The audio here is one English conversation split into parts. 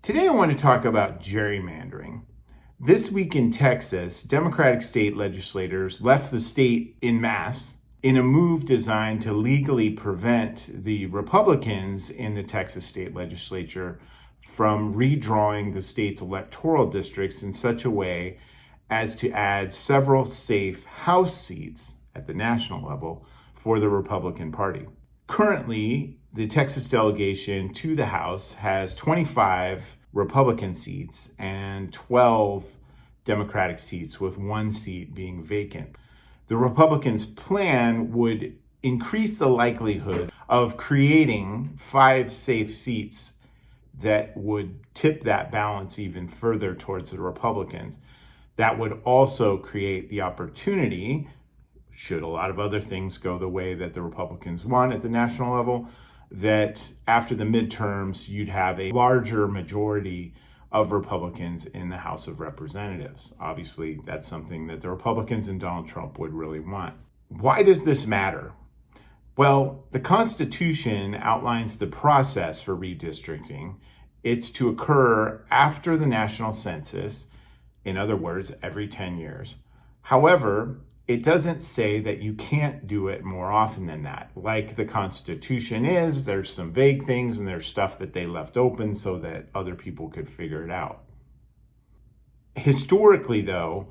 Today I want to talk about gerrymandering. This week in Texas, Democratic state legislators left the state en masse in a move designed to legally prevent the Republicans in the Texas state legislature from redrawing the state's electoral districts in such a way as to add several safe House seats at the national level for the Republican Party. Currently, the Texas delegation to the House has 25 Republican seats and 12 Democratic seats, with one seat being vacant. The Republicans' plan would increase the likelihood of creating 5 safe seats that would tip that balance even further towards the Republicans. That would also create the opportunity, should a lot of other things go the way that the Republicans want at the national level, that after the midterms, you'd have a larger majority of Republicans in the House of Representatives. Obviously, that's something that the Republicans and Donald Trump would really want. Why does this matter? Well, the Constitution outlines the process for redistricting. It's to occur after the national census, in other words, every 10 years. However, it doesn't say that you can't do it more often than that. Like the Constitution is, there's some vague things and there's stuff that they left open so that other people could figure it out. Historically, though,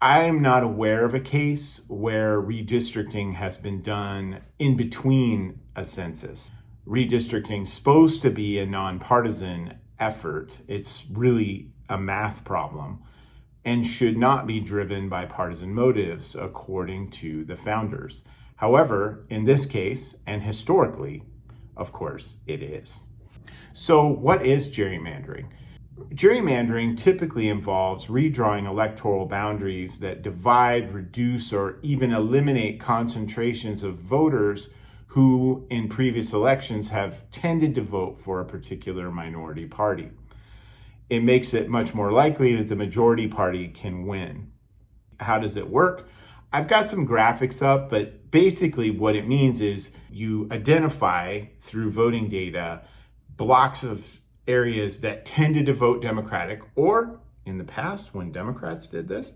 I'm not aware of a case where redistricting has been done in between a census. Redistricting is supposed to be a nonpartisan effort. It's really a math problem and should not be driven by partisan motives, according to the founders. However, in this case, and historically, of course, it is. So what is gerrymandering? Gerrymandering typically involves redrawing electoral boundaries that divide, reduce, or even eliminate concentrations of voters who, in previous elections, have tended to vote for a particular minority party. It makes it much more likely that the majority party can win. How does it work? I've got some graphics up, but basically what it means is you identify through voting data blocks of areas that tended to vote Democratic, or in the past when Democrats did this,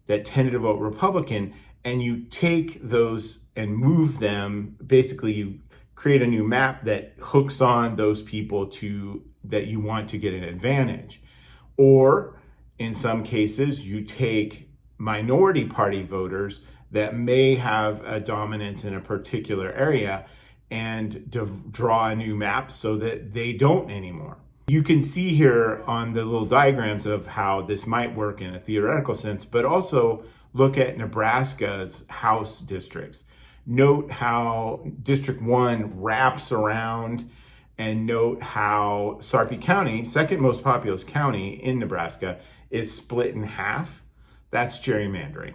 that tended to vote Republican, and you take those and move them. Basically, you create a new map that hooks on those people that you want to get an advantage. Or in some cases, you take minority party voters that may have a dominance in a particular area and draw a new map so that they don't anymore. You can see here on the little diagrams of how this might work in a theoretical sense, but also look at Nebraska's House districts. Note how District 1 wraps around, and note how Sarpy County, second most populous county in Nebraska, is split in half. That's gerrymandering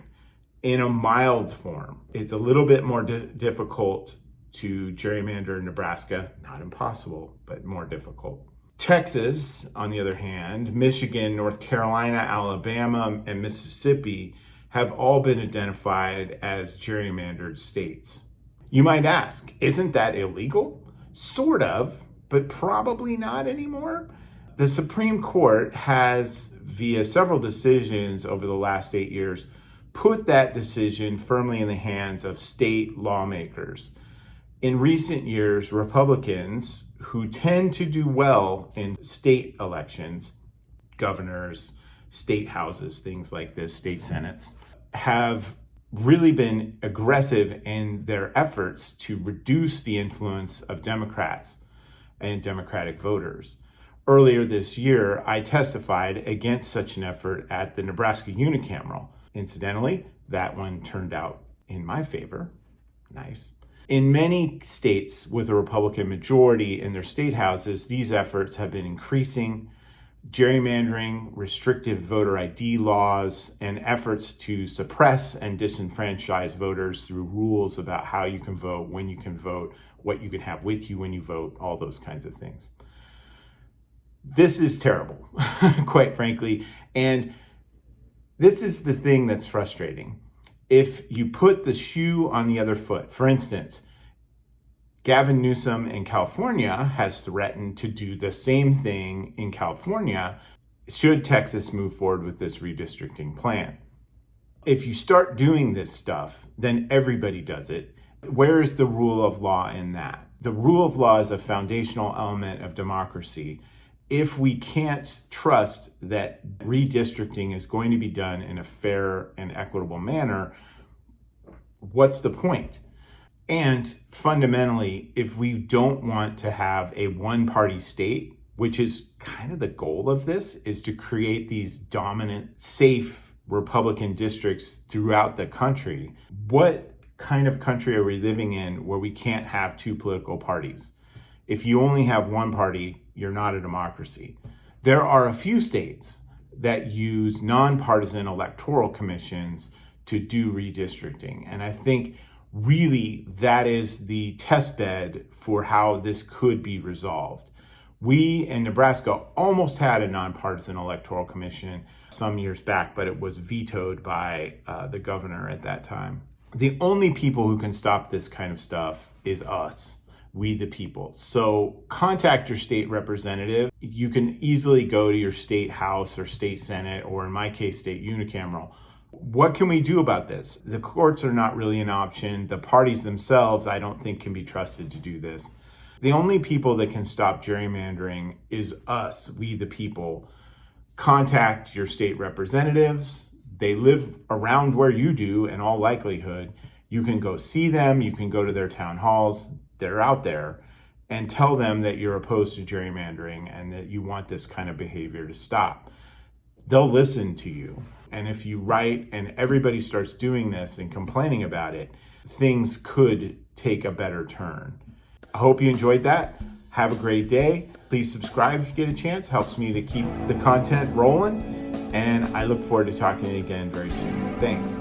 in a mild form. It's a little bit more difficult to gerrymander in Nebraska, not impossible, but more difficult. Texas, on the other hand, Michigan, North Carolina, Alabama, and Mississippi have all been identified as gerrymandered states. You might ask, isn't that illegal? Sort of, but probably not anymore. The Supreme Court has, via several decisions over the last 8 years, put that decision firmly in the hands of state lawmakers. In recent years, Republicans, who tend to do well in state elections, governors, state houses, things like this, state senates, have really been aggressive in their efforts to reduce the influence of Democrats and Democratic voters. Earlier this year, I testified against such an effort at the Nebraska unicameral. Incidentally, that one turned out in my favor. Nice. In many states with a Republican majority in their state houses, these efforts have been increasing. Gerrymandering, restrictive voter ID laws, and efforts to suppress and disenfranchise voters through rules about how you can vote, when you can vote, what you can have with you when you vote, all those kinds of things. This is terrible, quite frankly. And this is the thing that's frustrating. If you put the shoe on the other foot, for instance, Gavin Newsom in California has threatened to do the same thing in California should Texas move forward with this redistricting plan. If you start doing this stuff, then everybody does it. Where is the rule of law in that? The rule of law is a foundational element of democracy. If we can't trust that redistricting is going to be done in a fair and equitable manner, what's the point? And fundamentally, if we don't want to have a one-party state, which is kind of the goal of this, is to create these dominant, safe Republican districts throughout the country, what kind of country are we living in where we can't have two political parties? If you only have one party, you're not a democracy. There are a few states that use nonpartisan electoral commissions to do redistricting. And I think really that is the test bed for how this could be resolved. We in Nebraska almost had a nonpartisan electoral commission some years back, but it was vetoed by the governor at that time. The only people who can stop this kind of stuff is us, we the people. So contact your state representative. You can easily go to your state house or state senate, or in my case, state unicameral. What can we do about this? The courts are not really an option. The parties themselves, I don't think, can be trusted to do this. The only people that can stop gerrymandering is us, we the people. Contact your state representatives. They live around where you do in all likelihood. You can go see them. You can go to their town halls. They're out there, and tell them that you're opposed to gerrymandering and that you want this kind of behavior to stop. They'll listen to you. And if you write and everybody starts doing this and complaining about it, things could take a better turn. I hope you enjoyed that. Have a great day. Please subscribe if you get a chance. Helps me to keep the content rolling. And I look forward to talking to you again very soon. Thanks.